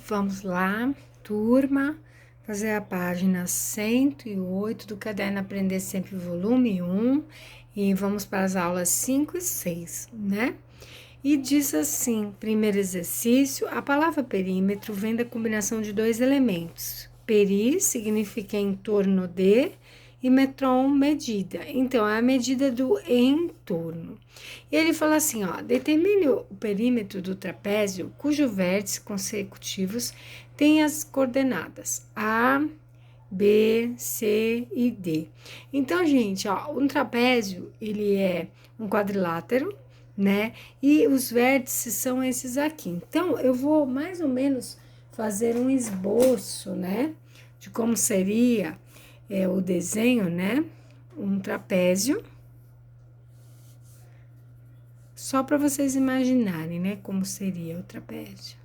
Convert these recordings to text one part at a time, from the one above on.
Vamos lá, turma, fazer a página 108 do Caderno Aprender Sempre, volume 1, e vamos para as aulas 5 e 6, né? E diz assim, primeiro exercício, a palavra perímetro vem da combinação de dois elementos. Peri significa em torno de, e metron, medida. Então, é a medida do entorno. E ele fala assim, ó, determine o perímetro do trapézio cujo vértice consecutivos tem as coordenadas A, B, C e D. Então, gente, ó, um trapézio, ele é um quadrilátero, né? E os vértices são esses aqui. Então, eu vou mais ou menos fazer um esboço, né? De como seria o desenho, né? Um trapézio. Só para vocês imaginarem, né? Como seria o trapézio.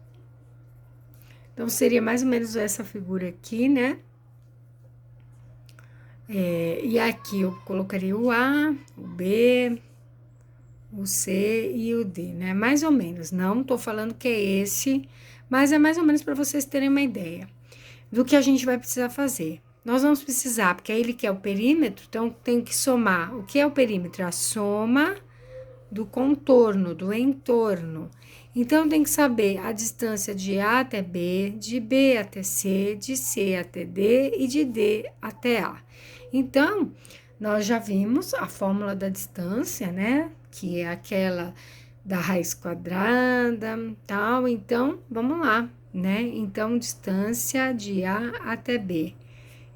Então, seria mais ou menos essa figura aqui, né? E aqui eu colocaria o A, o B, o C e o D, né? Mais ou menos. Não tô falando que é esse, mas é mais ou menos para vocês terem uma ideia do que a gente vai precisar fazer. Nós vamos precisar, porque aí ele quer o perímetro, então tem que somar. O que é o perímetro? A soma do contorno, do entorno. Então, tem que saber a distância de A até B, de B até C, de C até D e de D até A. Então, nós já vimos a fórmula da distância, né? Que é aquela da raiz quadrada, tal. Então, vamos lá, né? Então, distância de A até B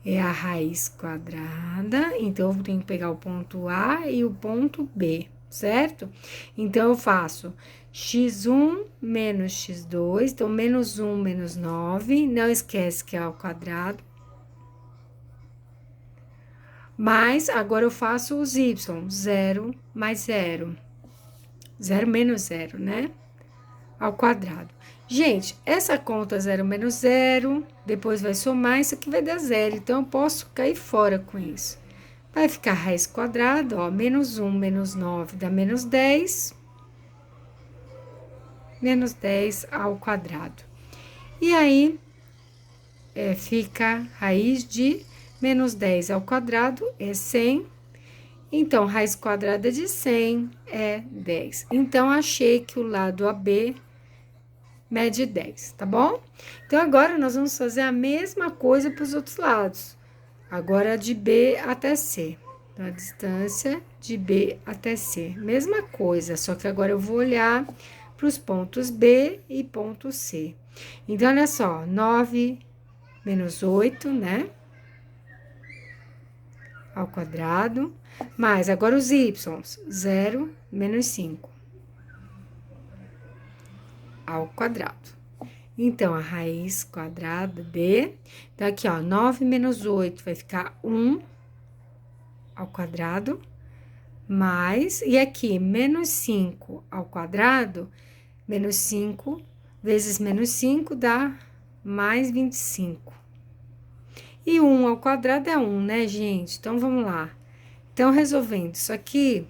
é a raiz quadrada. Então, eu tenho que pegar o ponto A e o ponto B, certo? Então, eu faço x1 menos x2, então, menos 1 menos 9, não esquece que é ao quadrado. Mas, agora eu faço os y, 0 mais 0, 0 menos 0, né? Ao quadrado. Gente, essa conta 0 menos 0, depois vai somar, isso aqui vai dar 0, então eu posso cair fora com isso. Vai ficar raiz quadrada, ó, menos 1 menos 9 dá menos 10, menos 10 ao quadrado. E aí, fica raiz de menos 10 ao quadrado é 100. Então, raiz quadrada de 100 é 10. Então, achei que o lado AB mede 10, tá bom? Então, agora nós vamos fazer a mesma coisa para os outros lados. Agora, de B até C. Então, a distância de B até C. Mesma coisa, só que agora eu vou olhar para os pontos B e ponto C. Então, olha só, 9 menos 8, né? Ao quadrado. Mais, agora os y, 0 menos 5 ao quadrado. Então, a raiz quadrada B, então aqui, ó, 9 menos 8 vai ficar 1 ao quadrado, mais, e aqui, menos 5 ao quadrado, menos 5 vezes menos 5 dá mais 25. E 1 ao quadrado é 1, né, gente? Então, vamos lá. Então, resolvendo isso aqui,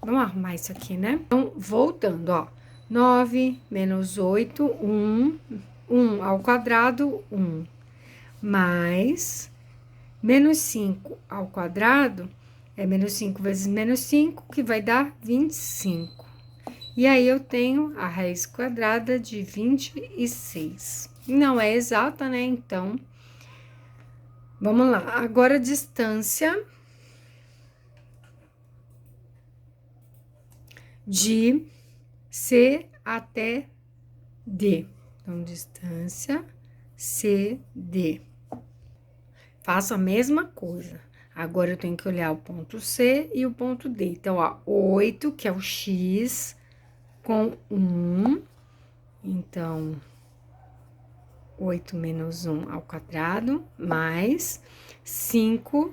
vamos arrumar isso aqui, né? Então, voltando, ó, 9 menos 8, 1, 1 ao quadrado, 1, mais menos 5 ao quadrado, é menos 5 vezes menos 5, que vai dar 25. E aí, eu tenho a raiz quadrada de 26. Não é exata, né? Então, vamos lá. Agora, a distância de C até D. Então, distância CD. Faço a mesma coisa. Agora, eu tenho que olhar o ponto C e o ponto D. Então, ó, 8, que é o X, com 1. Então, 8 menos 1 ao quadrado, mais 5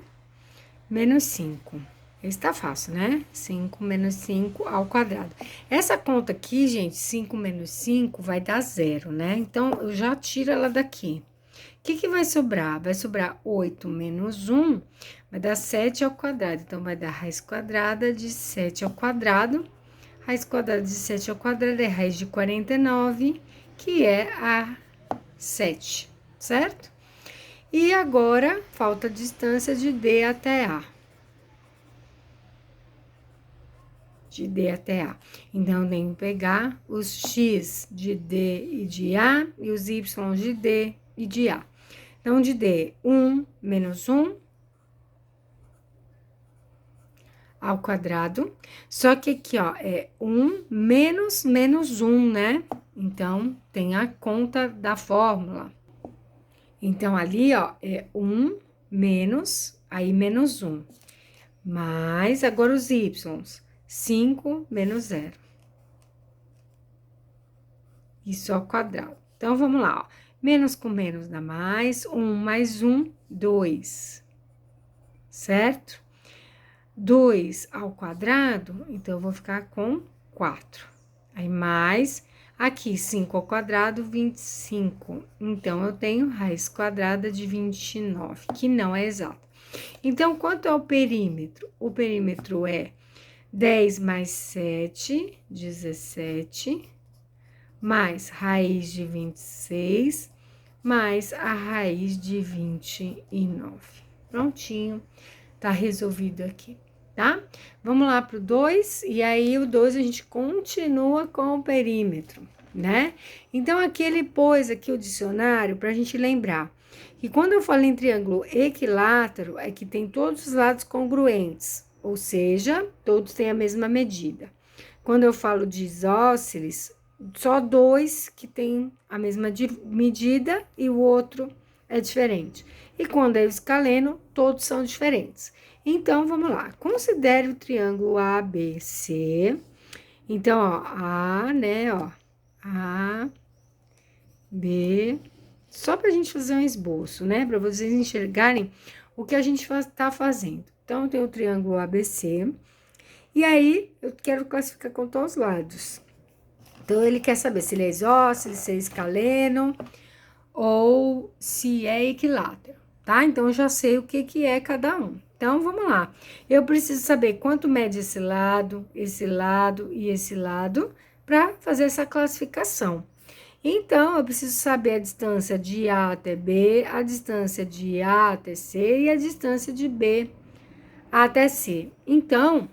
menos 5. Está fácil, né? 5 menos 5 ao quadrado. Essa conta aqui, gente, 5 menos 5 vai dar 0, né? Então, eu já tiro ela daqui. O que vai sobrar? Vai sobrar 8 menos 1, vai dar 7 ao quadrado. Então, vai dar raiz quadrada de 7 ao quadrado. Raiz quadrada de 7 ao quadrado é raiz de 49, que é a 7, certo? E agora, falta a distância de D até A. De D até A. Então, eu tenho que pegar os X de D e de A e os Y de D e de A. Então, de D, 1 menos 1 ao quadrado. Só que aqui, ó, é 1 menos menos 1, né? Então, tem a conta da fórmula. Então, ali, ó, é 1 menos, aí menos 1. Mais, agora os Ys, 5 menos 0. Isso ao quadrado. Então, vamos lá, ó. Menos com menos dá mais, 1 mais 1, 2. Certo? 2 ao quadrado, então, eu vou ficar com 4. Aí, mais, aqui, 5 ao quadrado, 25. Então, eu tenho raiz quadrada de 29, que não é exata. Então, quanto é o perímetro? O perímetro é 10 mais 7, 17, mais raiz de 26, mais a raiz de 29. Prontinho, tá resolvido aqui, tá? Vamos lá pro 2, e aí o 2 a gente continua com o perímetro, né? Então, aqui ele pôs aqui o dicionário pra gente lembrar que quando eu falo em triângulo equilátero, é que tem todos os lados congruentes, ou seja, todos têm a mesma medida. Quando eu falo de isósceles, só dois que têm a mesma medida e o outro é diferente. E quando é o escaleno, todos são diferentes. Então, vamos lá. Considere o triângulo ABC. Então, ó, A, né, ó, A, B, só pra gente fazer um esboço, né, pra vocês enxergarem o que a gente tá fazendo. Então, tem o triângulo ABC, e aí, eu quero classificar com todos os lados. Então, ele quer saber se ele é isósceles, se é escaleno, ou se é equilátero, tá? Então, eu já sei o que é cada um. Então, vamos lá. Eu preciso saber quanto mede esse lado e esse lado, para fazer essa classificação. Então, eu preciso saber a distância de A até B, a distância de A até C e a distância de B até C. Então,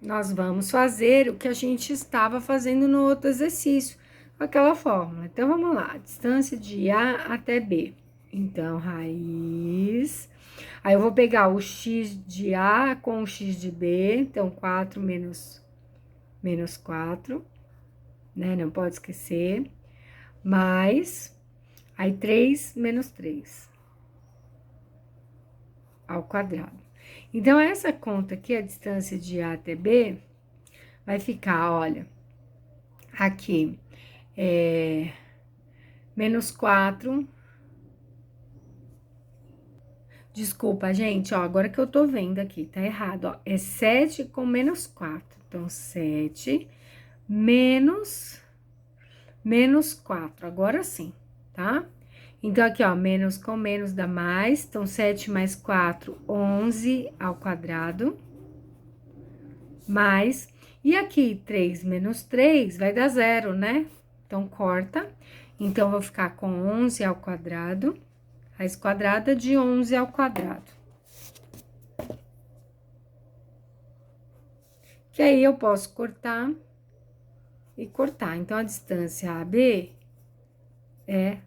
nós vamos fazer o que a gente estava fazendo no outro exercício, com aquela fórmula. Então, vamos lá, distância de A até B. Então, raiz. Aí, eu vou pegar o x de A com o x de B. Então, 4 menos 4, né? Não pode esquecer. Mais, aí, 3 menos 3 ao quadrado. Então, essa conta aqui, a distância de A até B, vai ficar, olha, aqui, menos 4. Desculpa, gente, ó, agora que eu tô vendo aqui, tá errado, ó, é 7 com menos 4. Então, 7 menos 4, agora sim, tá? Então, aqui, ó, menos com menos dá mais, então, 7 mais 4, 11 ao quadrado, mais, e aqui, 3 menos 3 vai dar 0, né? Então, corta, então, vou ficar com 11 ao quadrado, raiz quadrada de 11 ao quadrado. Que aí, eu posso cortar e cortar. Então, a distância AB é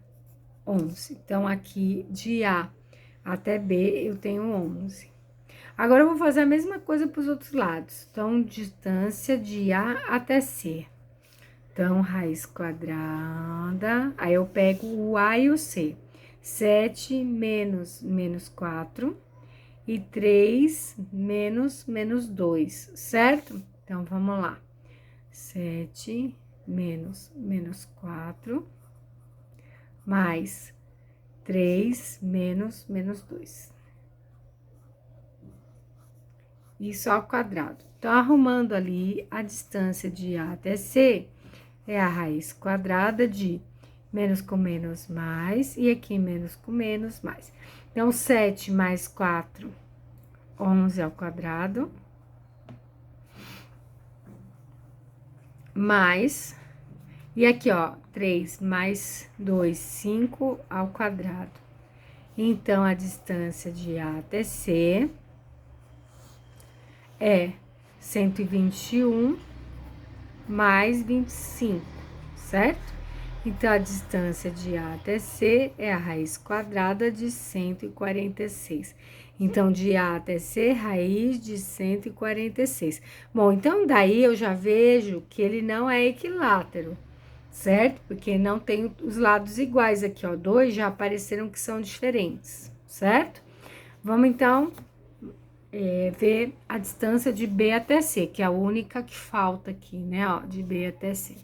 11. Então, aqui, de A até B, eu tenho 11. Agora, eu vou fazer a mesma coisa para os outros lados. Então, distância de A até C. Então, raiz quadrada, aí eu pego o A e o C. 7 menos 4 e 3 menos 2, certo? Então, vamos lá. 7 menos 4 mais 3 menos 2. Isso ao quadrado. Então, arrumando ali a distância de A até C, é a raiz quadrada de menos com menos mais, e aqui menos com menos mais. Então, 7 mais 4, 11 ao quadrado, mais, E aqui, ó, 3 mais 2, 5 ao quadrado. Então, a distância de A até C é 121 mais 25, certo? Então, a distância de A até C é a raiz quadrada de 146. Então, de A até C, raiz de 146. Bom, então daí eu já vejo que ele não é equilátero, certo? Porque não tem os lados iguais aqui, ó. 2 já apareceram que são diferentes, certo? Vamos, então, ver a distância de B até C, que é a única que falta aqui, né, ó, de B até C.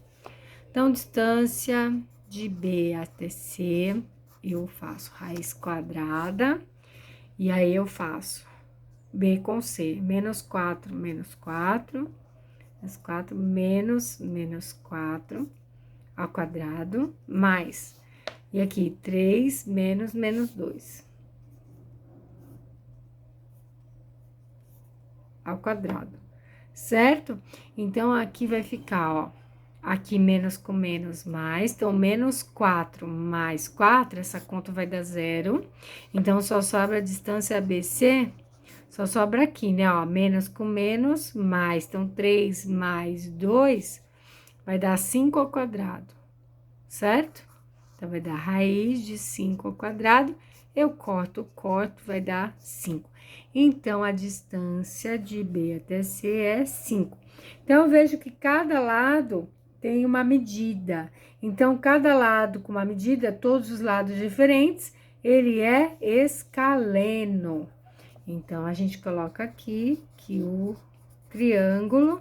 Então, distância de B até C, eu faço raiz quadrada, e aí eu faço B com C, menos 4, menos 4, menos 4, ao quadrado, mais, e aqui, 3 menos 2, ao quadrado, certo? Então, aqui vai ficar, ó, aqui menos com menos mais, então, menos 4 mais 4, essa conta vai dar 0. Então, só sobra a distância ABC, só sobra aqui, né, ó, menos com menos, mais. Então, 3 mais 2 vai dar 5 ao quadrado, certo? Então, vai dar raiz de 5 ao quadrado, eu corto, vai dar 5. Então, a distância de B até C é 5. Então, eu vejo que cada lado tem uma medida. Então, cada lado com uma medida, todos os lados diferentes, ele é escaleno. Então, a gente coloca aqui que o triângulo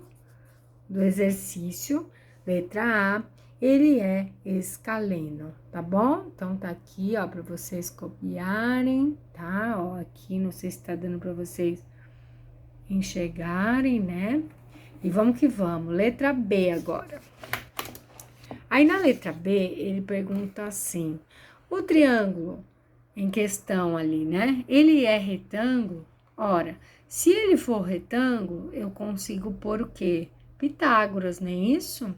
do exercício, letra A, ele é escaleno, tá bom? Então, tá aqui, ó, para vocês copiarem, tá? Ó, aqui, não sei se tá dando para vocês enxergarem, né? E vamos que vamos. Letra B agora. Aí, na letra B, ele pergunta assim, o triângulo em questão ali, né? Ele é retângulo? Ora, se ele for retângulo, eu consigo pôr o quê? Pitágoras, não é isso?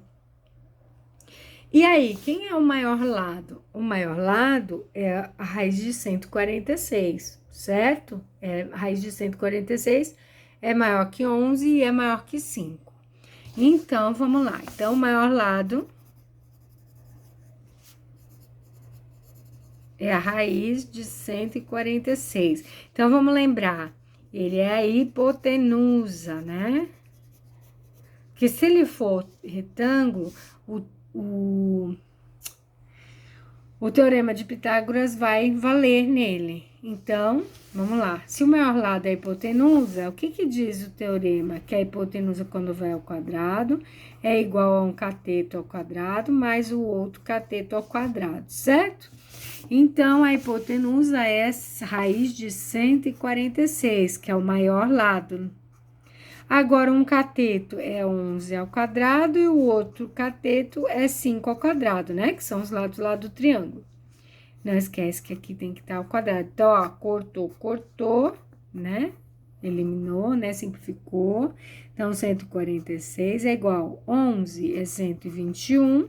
E aí, quem é o maior lado? O maior lado é a raiz de 146, certo? A raiz de 146 é maior que 11 e é maior que 5. Então, vamos lá. Então, o maior lado é a raiz de 146. Então, vamos lembrar, ele é a hipotenusa, né? Porque se ele for retângulo, o teorema de Pitágoras vai valer nele. Então, vamos lá. Se o maior lado é a hipotenusa, o que diz o teorema? Que a hipotenusa, quando vai ao quadrado, é igual a um cateto ao quadrado, mais o outro cateto ao quadrado, certo? Então, a hipotenusa é raiz de 146, que é o maior lado. Agora, um cateto é 11 ao quadrado e o outro cateto é 5 ao quadrado, né? Que são os lados lá do triângulo. Não esquece que aqui tem que estar ao quadrado. Então, ó, cortou, né? Eliminou, né? Simplificou. Então, 146 é igual 11 é 121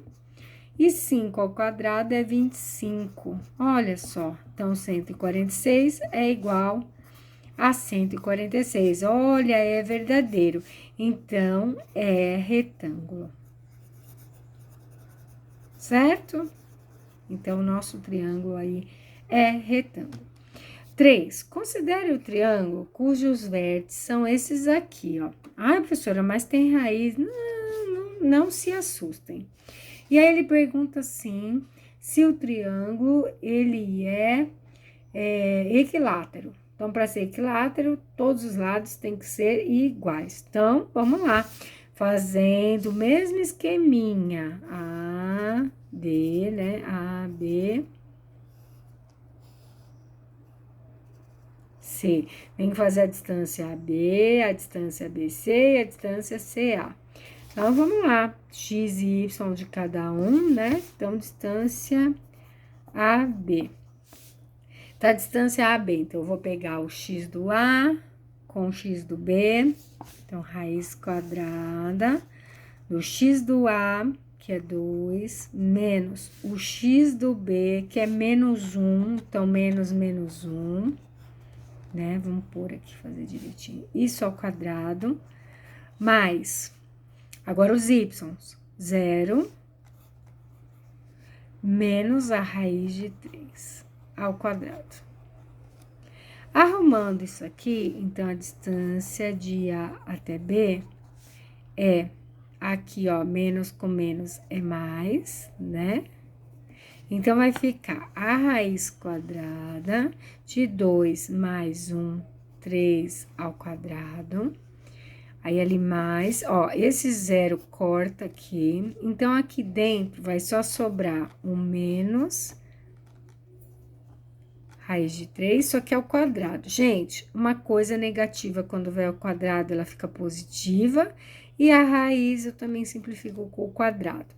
e 5 ao quadrado é 25. Olha só. Então, 146 é igual a 146. Olha, é verdadeiro. Então, é retângulo. Certo? Então, o nosso triângulo aí é retângulo. 3. Considere o triângulo cujos vértices são esses aqui, ó. Ai, professora, mas tem raiz. Não se assustem. E aí, ele pergunta assim, se o triângulo, ele é equilátero. Então, para ser equilátero, todos os lados têm que ser iguais. Então, vamos lá. Fazendo o mesmo esqueminha. A, D, né? A, B, C. Tem que fazer a distância AB, a distância ABC e a distância CA. Então, vamos lá. X e Y de cada um, né? Então, distância AB. Tá, a distância AB, então, eu vou pegar o x do A com o x do B. Então, raiz quadrada do x do A, que é 2, menos o x do B, que é menos 1, então menos 1, né? Vamos pôr aqui, fazer direitinho. Isso ao quadrado, mais, agora os y, 0, menos a raiz de 3 ao quadrado. Arrumando isso aqui, então, a distância de A até B é aqui, ó, menos com menos é mais, né? Então, vai ficar a raiz quadrada de 2 mais 1, 3 ao quadrado. Aí, ali mais, ó, esse zero corta aqui. Então, aqui dentro vai só sobrar um menos raiz de 3, só que é ao quadrado. Gente, uma coisa negativa, quando vai ao quadrado, ela fica positiva. E a raiz, eu também simplifico com o quadrado.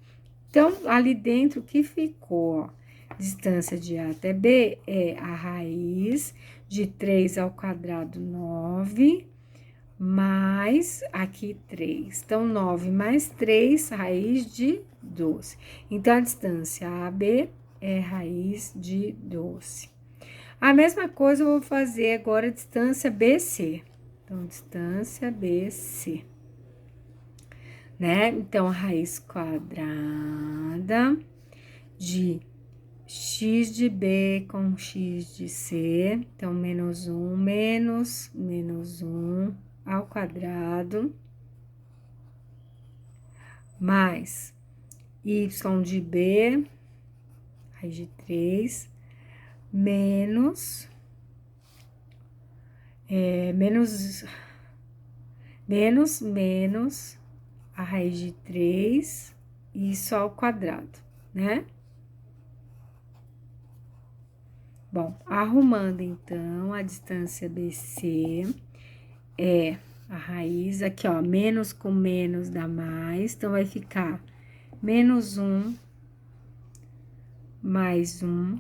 Então, ali dentro, o que ficou, ó, distância de A até B é a raiz de 3 ao quadrado, 9, mais aqui 3. Então, 9 mais 3, raiz de 12. Então, a distância AB é raiz de 12. A mesma coisa eu vou fazer agora a distância BC. Então, distância BC. Né? Então, a raiz quadrada de x de B com x de C. Então, menos 1, menos 1 ao quadrado. Mais y de B, raiz de 3, menos a raiz de 3, isso ao quadrado, né? Bom, arrumando então, a distância BC é a raiz, aqui ó, menos com menos dá mais, então vai ficar menos 1 mais 1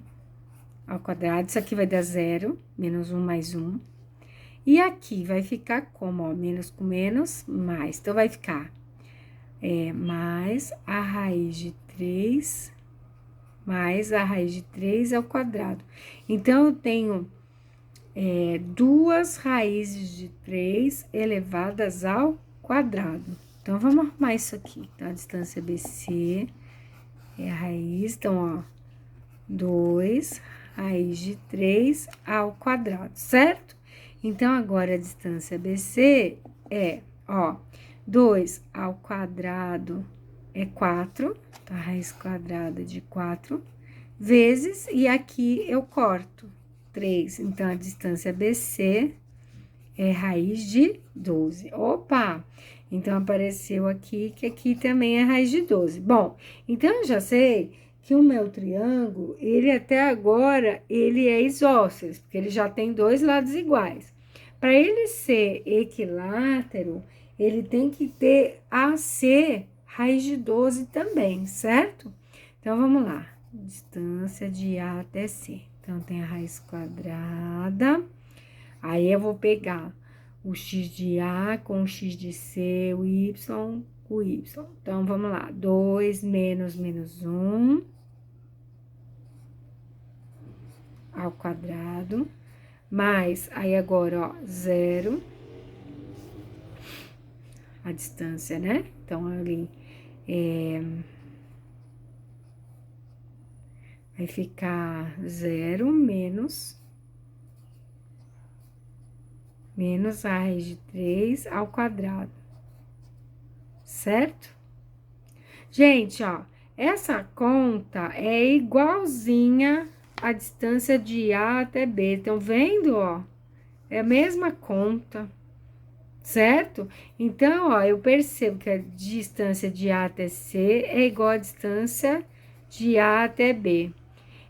ao quadrado, isso aqui vai dar 0, menos 1 mais 1. E aqui vai ficar como, ó, menos com menos, mais. Então, vai ficar mais a raiz de 3, mais a raiz de 3 ao quadrado. Então, eu tenho duas raízes de 3 elevadas ao quadrado. Então, vamos arrumar isso aqui. Então, a distância BC é a raiz, então, ó, 2 raiz de 3 ao quadrado, certo? Então, agora a distância BC é, ó, 2 ao quadrado é 4, tá? A raiz quadrada de 4, vezes, e aqui eu corto 3. Então, a distância BC é raiz de 12. Opa! Então, apareceu aqui que aqui também é raiz de 12. Bom, então, eu já sei que o meu triângulo, ele até agora, ele é isósceles, porque ele já tem dois lados iguais. Para ele ser equilátero, ele tem que ter AC raiz de 12 também, certo? Então, vamos lá. Distância de A até C. Então, tem a raiz quadrada. Aí, eu vou pegar o x de A com o x de C, o y com o y. Então, vamos lá. 2 menos 1 ao quadrado, mais, aí agora, ó, 0, a distância, né? Então, ali, vai ficar 0 menos a raiz de 3 ao quadrado, certo? Gente, ó, essa conta é igualzinha a distância de A até B. Estão vendo, ó? É a mesma conta, certo? Então, ó, eu percebo que a distância de A até C é igual à distância de A até B.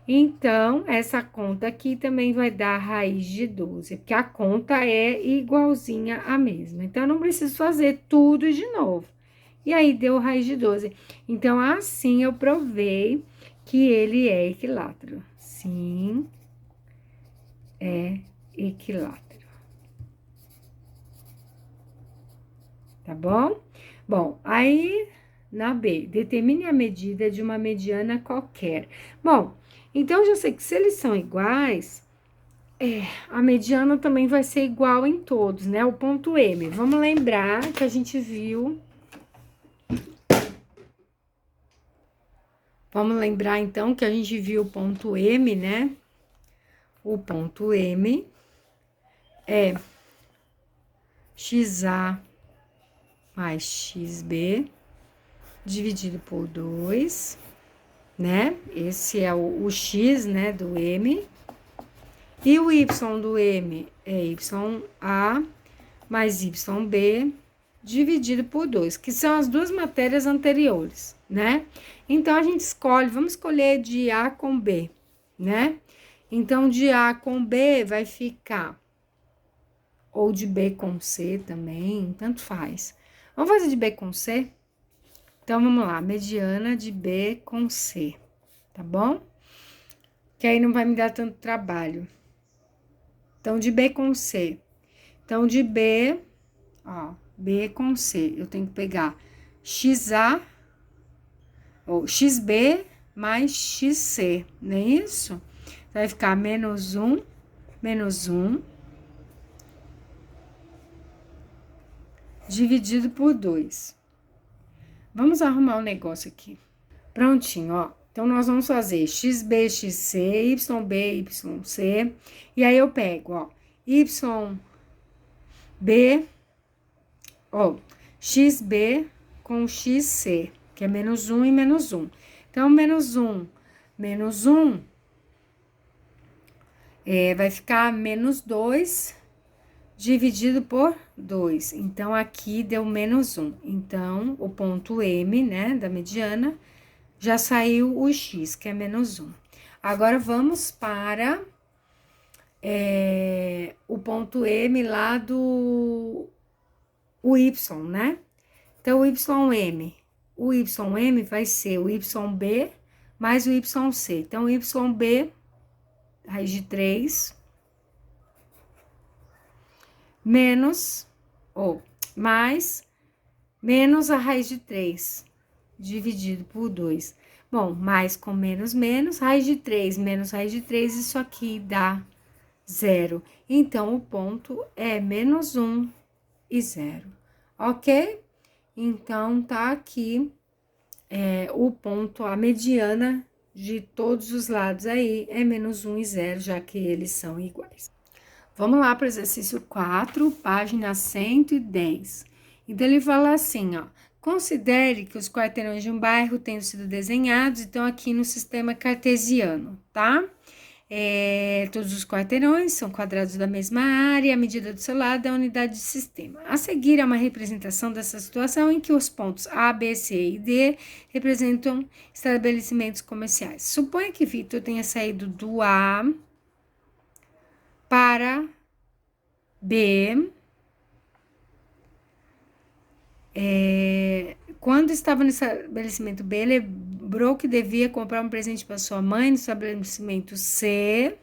Então, essa conta aqui também vai dar raiz de 12, porque a conta é igualzinha à mesma. Então, eu não preciso fazer tudo de novo. E aí, deu raiz de 12. Então, assim, eu provei que ele é equilátero. Sim, é equilátero. Tá bom? Bom, aí na B. Determine a medida de uma mediana qualquer. Bom, então eu já sei que se eles são iguais, a mediana também vai ser igual em todos, né? O ponto M. Vamos lembrar que a gente viu. Vamos lembrar, então, que a gente viu o ponto M, né? O ponto M é XA mais XB dividido por 2, né? Esse é o X, né, do M. E o Y do M é YA mais YB dividido por 2, que são as duas matérias anteriores, né? Então, a gente escolhe, vamos escolher de A com B, né? Então, de A com B vai ficar, ou de B com C também, tanto faz. Vamos fazer de B com C? Então, vamos lá, mediana de B com C, tá bom? Que aí não vai me dar tanto trabalho. Então, de B com C. Então, de B, ó, B com C, eu tenho que pegar XA, ou XB mais XC, não é isso? Vai ficar menos 1, dividido por 2. Vamos arrumar um negócio aqui. Prontinho, ó. Então, nós vamos fazer XB, XC, YB, YC. E aí, eu pego, ó, YB, ó, XB com XC, que é menos 1 e menos 1. Então, menos 1, vai ficar menos 2 dividido por 2. Então, aqui deu menos 1. Então, o ponto M, né, da mediana, já saiu o X, que é menos 1. Agora, vamos para o ponto M lá do Y, né? Então, o YM vai ser o YB mais o YC. Então, o YB, raiz de 3, menos, ou mais, menos a raiz de 3, dividido por 2. Bom, mais com menos, menos, raiz de 3, menos raiz de 3, isso aqui dá 0. Então, o ponto é menos 1 e 0, ok? Então, tá aqui o ponto, a mediana de todos os lados aí é menos 1 e 0, já que eles são iguais. Vamos lá para o exercício 4, página 110. Então, ele fala assim, ó. Considere que os quarteirões de um bairro tenham sido desenhados, então, aqui no sistema cartesiano, tá? Todos os quarteirões são quadrados da mesma área, a medida do seu lado é a unidade de sistema. A seguir, é uma representação dessa situação em que os pontos A, B, C e D representam estabelecimentos comerciais. Suponha que Vitor tenha saído do A para B. Quando estava no estabelecimento B, lembrou que devia comprar um presente para sua mãe no estabelecimento C,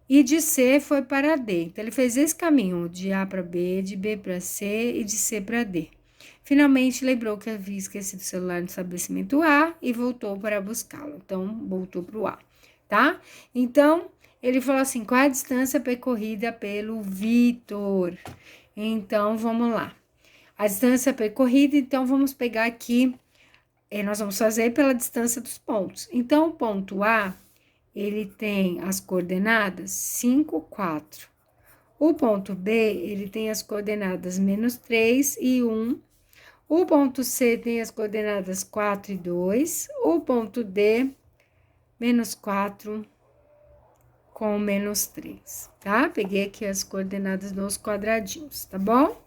e de C foi para D. Então, ele fez esse caminho, de A para B, de B para C e de C para D. Finalmente, lembrou que havia esquecido o celular no estabelecimento A e voltou para buscá-lo. Então, voltou para o A, tá? Então, ele falou assim, qual é a distância percorrida pelo Vitor? Então, vamos lá. A distância percorrida, então, vamos pegar aqui, nós vamos fazer pela distância dos pontos. Então, o ponto A, ele tem as coordenadas 5, 4. O ponto B, ele tem as coordenadas menos 3 e 1. O ponto C tem as coordenadas 4 e 2. O ponto D, menos 4 com menos 3, tá? Peguei aqui as coordenadas nos quadradinhos, tá bom?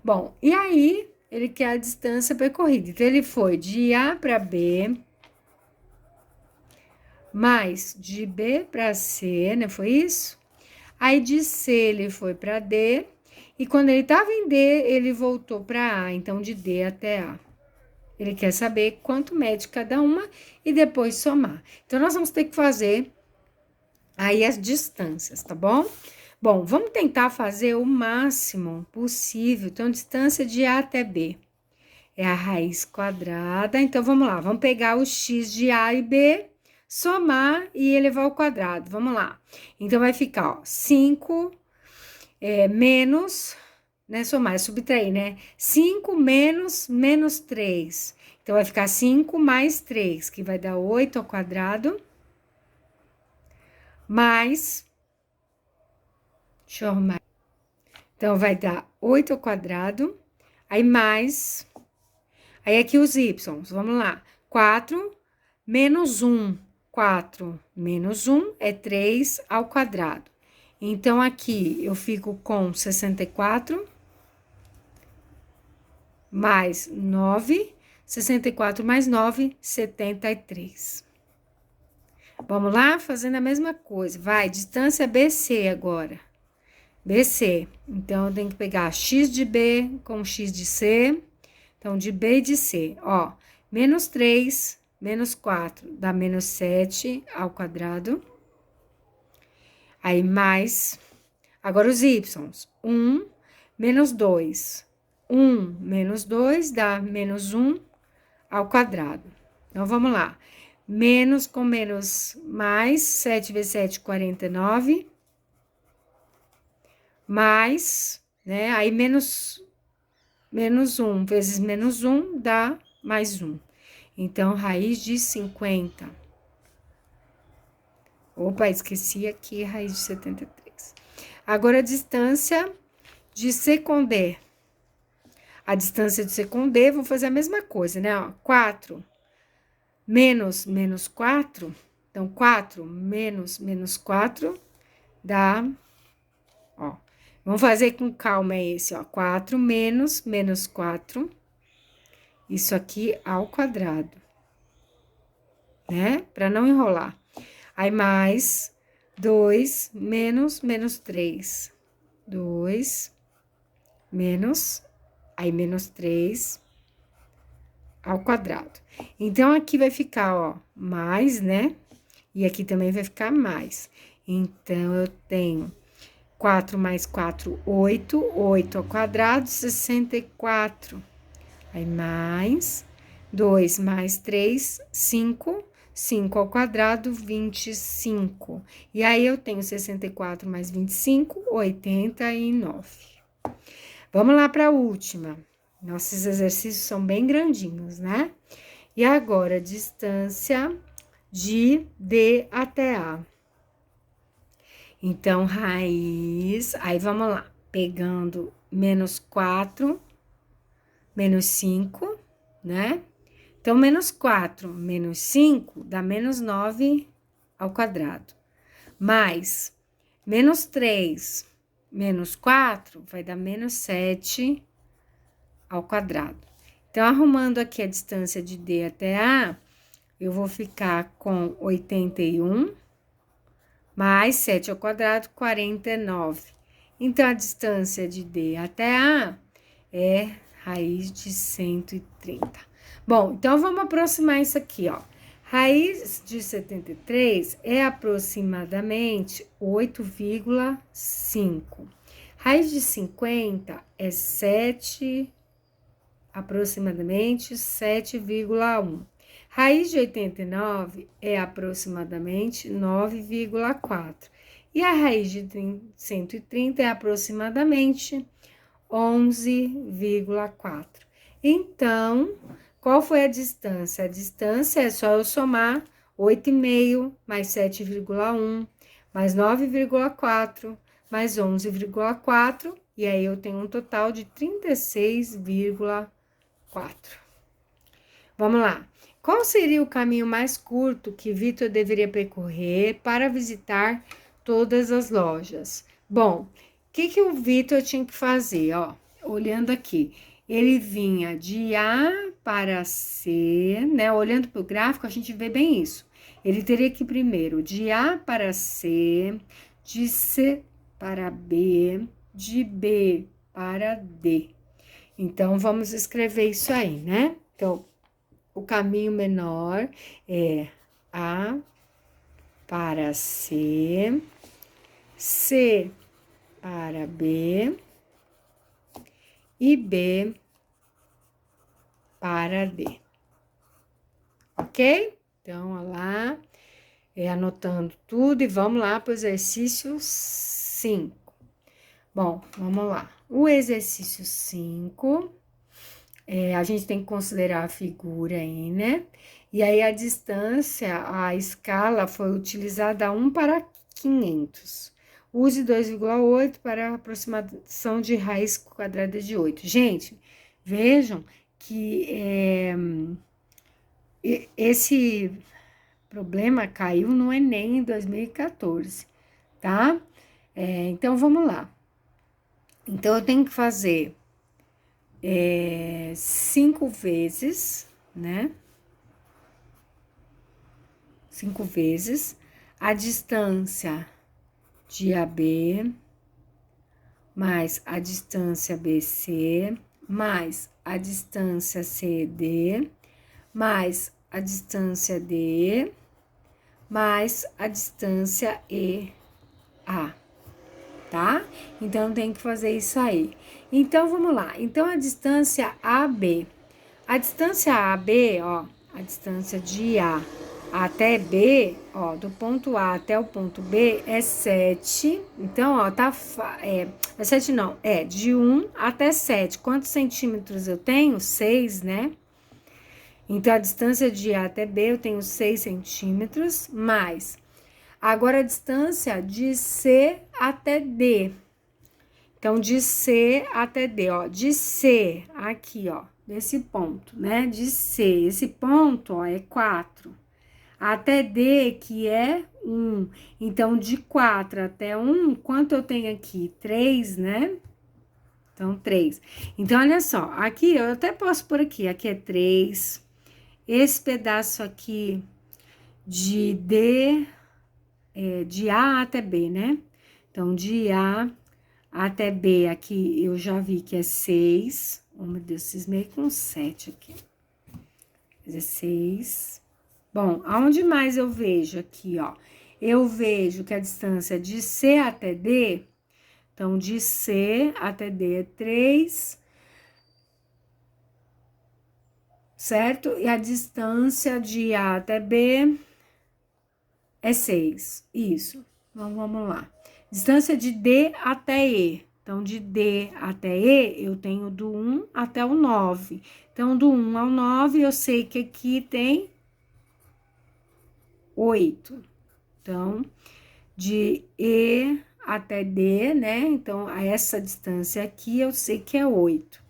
Bom, e aí, ele quer a distância percorrida. Então, ele foi de A para B, mais de B para C, né? Foi isso? Aí, de C, ele foi para D. E quando ele estava em D, ele voltou para A. Então, de D até A. Ele quer saber quanto mede cada uma e depois somar. Então, nós vamos ter que fazer aí as distâncias, tá bom? Bom, vamos tentar fazer o máximo possível. Então, distância de A até B. é a raiz quadrada. Então, vamos lá, vamos pegar o x de A e B, somar e elevar ao quadrado. Vamos lá. Então, vai ficar, ó, 5 menos, né, somar, é subtrair, né? 5 menos 3. Então, vai ficar 5 mais 3, que vai dar 8 ao quadrado, mais, deixa eu arrumar. Então, vai dar 8 ao quadrado, aí mais, aí aqui os y, vamos lá. 4 menos 1, 4 menos 1 é 3 ao quadrado. Então, aqui eu fico com 64 mais 9, 64 mais 9, 73. Vamos lá, fazendo a mesma coisa. Vai, distância BC agora. BC. Então, eu tenho que pegar x de B com x de C. Então, de B e de C, ó. Menos 3, menos 4, dá menos 7 ao quadrado. Aí, mais. Agora, os y. 1 menos 2. 1 menos 2 dá menos 1 ao quadrado. Então, vamos lá. Menos com menos, mais. 7 vezes 7, 49. Mais, né? Aí, menos 1 vezes menos 1 dá mais 1. Então, raiz de 50. Opa, esqueci aqui, raiz de 73. Agora, a distância de C com D. A distância de C com D, vou fazer a mesma coisa, né? Ó, 4 menos 4. Então, 4 menos 4 dá, ó. Vamos fazer com calma esse, ó. 4 menos 4. Isso aqui ao quadrado, né? Para não enrolar. Aí, mais 2 menos 3. 2 menos, aí, menos 3 ao quadrado. Então, aqui vai ficar, ó, mais, né? E aqui também vai ficar mais. Então, eu tenho 4 mais 4, 8. 8 ao quadrado, 64. Aí, mais 2 mais 3, 5. 5 ao quadrado, 25. E aí, eu tenho 64 mais 25, 89. Vamos lá para a última. Nossos exercícios são bem grandinhos, né? E agora, distância de D até A. Então, raiz, aí vamos lá, pegando menos 4, menos 5, né? Então, menos 4 menos 5 dá menos 9 ao quadrado. Mais menos 3 menos 4 vai dar menos 7 ao quadrado. Então, arrumando aqui a distância de D até A, eu vou ficar com 81 mais 7 ao quadrado, 49. Então, a distância de D até A é raiz de 130. Bom, então, vamos aproximar isso aqui, ó. Raiz de 73 é aproximadamente 8,5. Raiz de 50 é 7, aproximadamente 7,1. Raiz de 89 é aproximadamente 9,4. E a raiz de 130 é aproximadamente 11,4. Então, qual foi a distância? A distância é só eu somar 8,5 mais 7,1 mais 9,4 mais 11,4, e aí eu tenho um total de 36,4. Vamos lá. Qual seria o caminho mais curto que Vitor deveria percorrer para visitar todas as lojas? Bom, o que o Vitor tinha que fazer? Ó, olhando aqui, ele vinha de A para C, né? Olhando para o gráfico, a gente vê bem isso. Ele teria que ir primeiro de A para C, de C para B, de B para D. Então, vamos escrever isso aí, né? Então, o caminho menor é A para C, C para B e B para D. Ok? Então, olha lá, anotando tudo e vamos lá para o exercício 5. Bom, vamos lá. O exercício 5, a gente tem que considerar a figura aí, né? E aí a distância, a escala foi utilizada 1 para 500. Use 2,8 para a aproximação de raiz quadrada de 8. Gente, vejam que esse problema caiu no Enem em 2014, tá? Então, vamos lá. Então, eu tenho que fazer 5 vezes, né? 5 vezes a distância de AB, mais a distância BC, mais a distância CD, mais a distância D, mais a distância EA, tá? Então, tem que fazer isso aí. Então, vamos lá. Então, a distância AB. A distância AB, ó, a distância de A até B, ó, do ponto A até o ponto B é 7. Então, ó, tá... é 7 não, de 1 até 7. Quantos centímetros eu tenho? 6, né? Então, a distância de A até B eu tenho 6 centímetros, mais... Agora, a distância de C até D. Então, de C até D, ó, de C, aqui, ó, desse ponto, né, de C, esse ponto, ó, é 4. Até D, que é 1. Então, de 4 até 1, quanto eu tenho aqui? 3, né? Então, 3. Então, olha só, aqui, eu até posso pôr aqui é 3. Esse pedaço aqui de D, de A até B, né? Então, de A até B, aqui eu já vi que é 6. Oh, meu Deus, cismei com 7 aqui. 16. Bom, aonde mais eu vejo aqui, ó? Eu vejo que a distância de C até D, então, de C até D é 3, certo? E a distância de A até B é 6, isso. Então, vamos lá. Distância de D até E. Então, de D até E, eu tenho do 1 até o 9. Então, do 1 ao 9, eu sei que aqui tem 8. Então, de E até D, né? Então, a essa distância aqui, eu sei que é 8.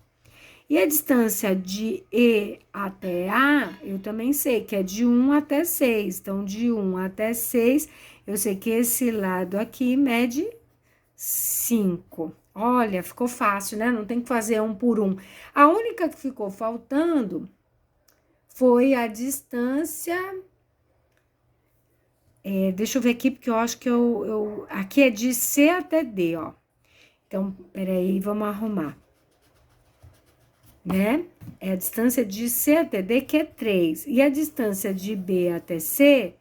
E a distância de E até A, eu também sei que é de 1 até 6. Então, de 1 até 6, eu sei que esse lado aqui mede 5. Olha, ficou fácil, né? Não tem que fazer um por um. A única que ficou faltando foi a distância... deixa eu ver aqui, porque eu acho que aqui é de C até D, ó. Então, peraí, vamos arrumar. Né? É a distância de C até D, que é 3. E a distância de B até C,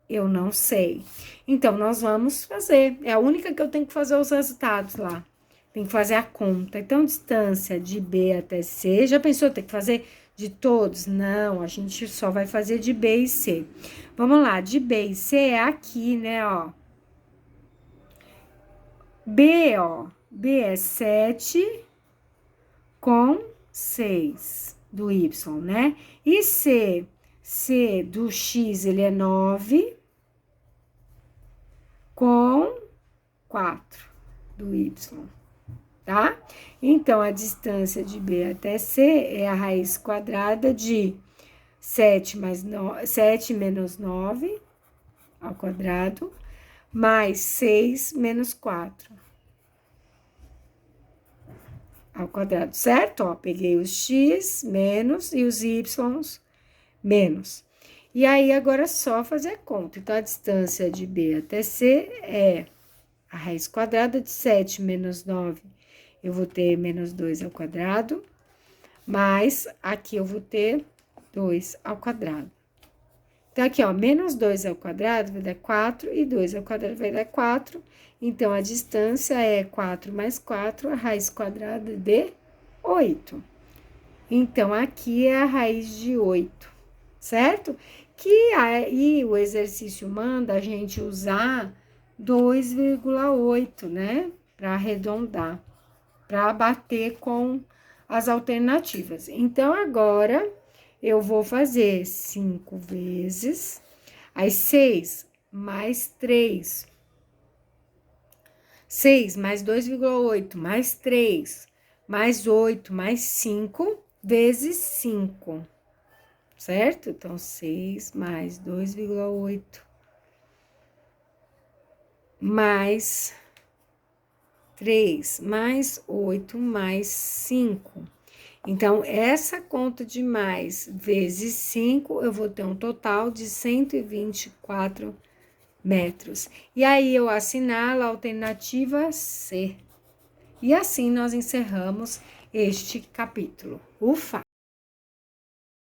eu não sei. Então, nós vamos fazer. É a única que eu tenho que fazer os resultados lá. Tem que fazer a conta. Então, distância de B até C. Já pensou ter que fazer de todos? Não, a gente só vai fazer de B e C. Vamos lá, de B e C é aqui, né, ó. B, ó. B é 7 com 6 do Y, né? E C do X, ele é 9 com 4 do Y, tá? Então, a distância de B até C é a raiz quadrada de 7 menos 9 ao quadrado, mais 6 menos 4 ao quadrado, certo? Ó, peguei os x menos e os y menos. E aí, agora é só fazer a conta. Então, a distância de B até C é a raiz quadrada de 7 menos 9. Eu vou ter menos 2 ao quadrado, mais aqui eu vou ter 2 ao quadrado. Então, aqui, ó, menos 2 ao quadrado vai dar 4 e 2 ao quadrado vai dar 4. Então, a distância é 4 mais 4, a raiz quadrada de 8. Então, aqui é a raiz de 8, certo? Que aí o exercício manda a gente usar 2,8, né? Para arredondar, para bater com as alternativas. Então, agora eu vou fazer 5 vezes, aí 6 mais 3, 6 mais 2,8, mais 3, mais 8, mais 5, vezes 5, certo? Então, 6 mais 2,8, mais 3, mais 8, mais 5. Então, essa conta de mais vezes 5, eu vou ter um total de 124 metros. E aí, eu assinalo a alternativa C. E assim nós encerramos este capítulo. Ufa!